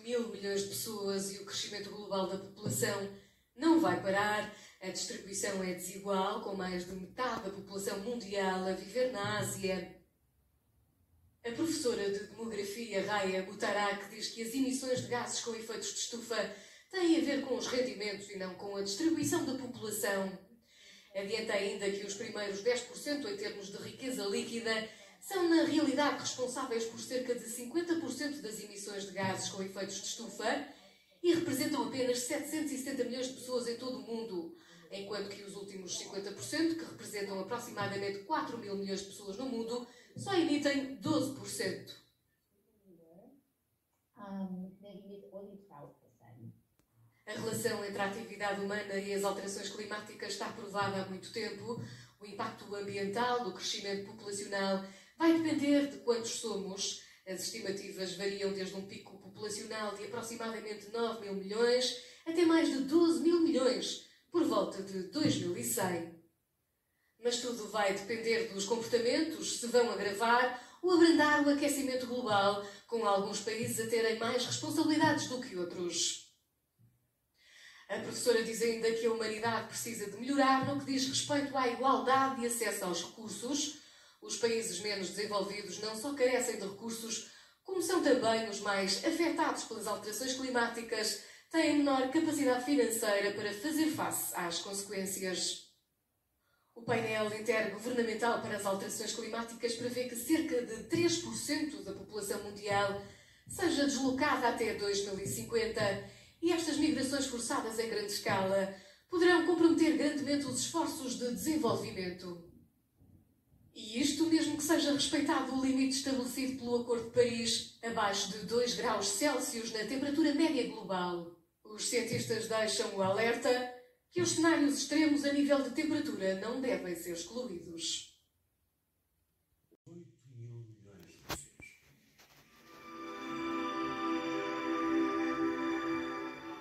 mil milhões de pessoas e o crescimento global da população não vai parar. A distribuição é desigual, com mais de metade da população mundial a viver na Ásia. A professora de Demografia, Raya Butarak, diz que as emissões de gases com efeitos de estufa têm a ver com os rendimentos e não com a distribuição da população. Adianta ainda que os primeiros 10% em termos de riqueza líquida são, na realidade, responsáveis por cerca de 50% das emissões de gases com efeitos de estufa e representam apenas 770 milhões de pessoas em todo o mundo, enquanto que os últimos 50%, que representam aproximadamente 4 mil milhões de pessoas no mundo, só emitem 12%. A relação entre a atividade humana e as alterações climáticas está provada há muito tempo. O impacto ambiental do crescimento populacional vai depender de quantos somos. As estimativas variam desde um pico populacional de aproximadamente 9 mil milhões até mais de 12 mil milhões, por volta de 2100. Mas tudo vai depender dos comportamentos, se vão agravar ou abrandar o aquecimento global, com alguns países a terem mais responsabilidades do que outros. A professora diz ainda que a humanidade precisa de melhorar no que diz respeito à igualdade de acesso aos recursos. Os países menos desenvolvidos não só carecem de recursos, como são também os mais afetados pelas alterações climáticas, têm menor capacidade financeira para fazer face às consequências. O painel intergovernamental para as alterações climáticas prevê que cerca de 3% da população mundial seja deslocada até 2050 e estas migrações forçadas em grande escala poderão comprometer grandemente os esforços de desenvolvimento. E isto mesmo que seja respeitado o limite estabelecido pelo Acordo de Paris, abaixo de 2 graus Celsius na temperatura média global. Os cientistas deixam o alerta que os cenários extremos a nível de temperatura não devem ser excluídos. 8 mil milhões de pessoas.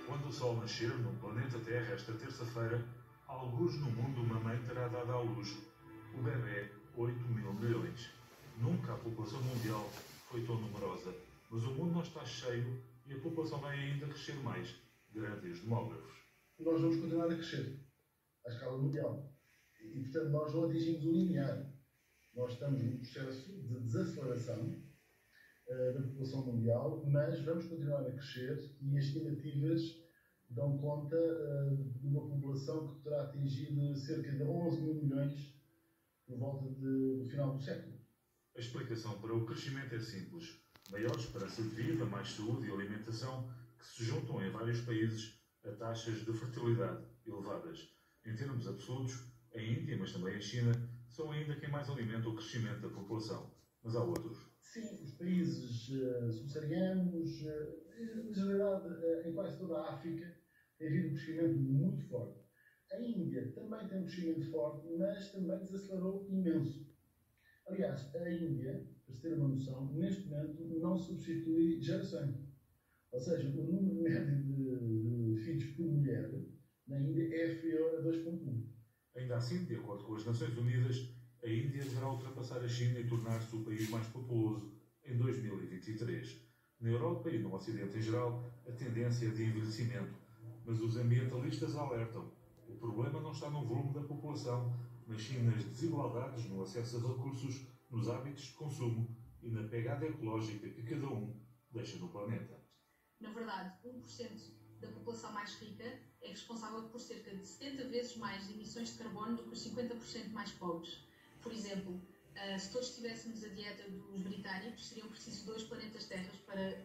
Quando o Sol nascer no planeta Terra esta terça-feira, algures no mundo uma mãe terá dado à luz o bebê 8 mil milhões. Nunca a população mundial foi tão numerosa, mas o mundo não está cheio e a população vai ainda crescer mais, garantem os demógrafos. Nós vamos continuar a crescer à escala mundial. E, portanto, nós não atingimos o limiar. Nós estamos num processo de desaceleração da população mundial, mas vamos continuar a crescer e as estimativas dão conta de uma população que poderá atingir cerca de 11 mil milhões por volta do final do século. A explicação para o crescimento é simples. Maior esperança de vida, mais saúde e alimentação que se juntam em vários países a taxas de fertilidade elevadas. Em termos absolutos, a Índia, mas também a China, são ainda quem mais alimenta o crescimento da população. Mas há outros. Sim, os países subsaarianos, na generalidade, em quase toda a África, tem havido um crescimento muito forte. A Índia também tem um crescimento forte, mas também desacelerou imenso. Aliás, a Índia, para se ter uma noção, neste momento não substitui gerações. Ou seja, o número médio de filhos por mulher na Índia é inferior a 2,1. Ainda assim, de acordo com as Nações Unidas, a Índia deverá ultrapassar a China e tornar-se o país mais populoso em 2023. Na Europa e no Ocidente em geral, a tendência é de envelhecimento, mas os ambientalistas alertam. O problema não está no volume da população, mas sim nas desigualdades no acesso a recursos, nos hábitos de consumo e na pegada ecológica que cada um deixa no planeta. Na verdade, 1% da população mais rica é responsável por cerca de 70 vezes mais emissões de carbono do que os 50% mais pobres. Por exemplo, se todos tivéssemos a dieta dos britânicos, seriam precisos 2 planetas Terras para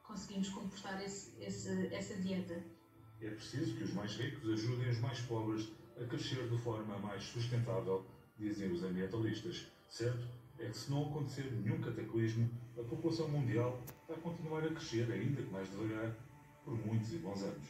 conseguirmos comportar essa dieta. É preciso que os mais ricos ajudem os mais pobres a crescer de forma mais sustentável, dizem os ambientalistas. Certo é que se não acontecer nenhum cataclismo, a população mundial vai continuar a crescer, ainda que mais devagar, por muitos e bons anos.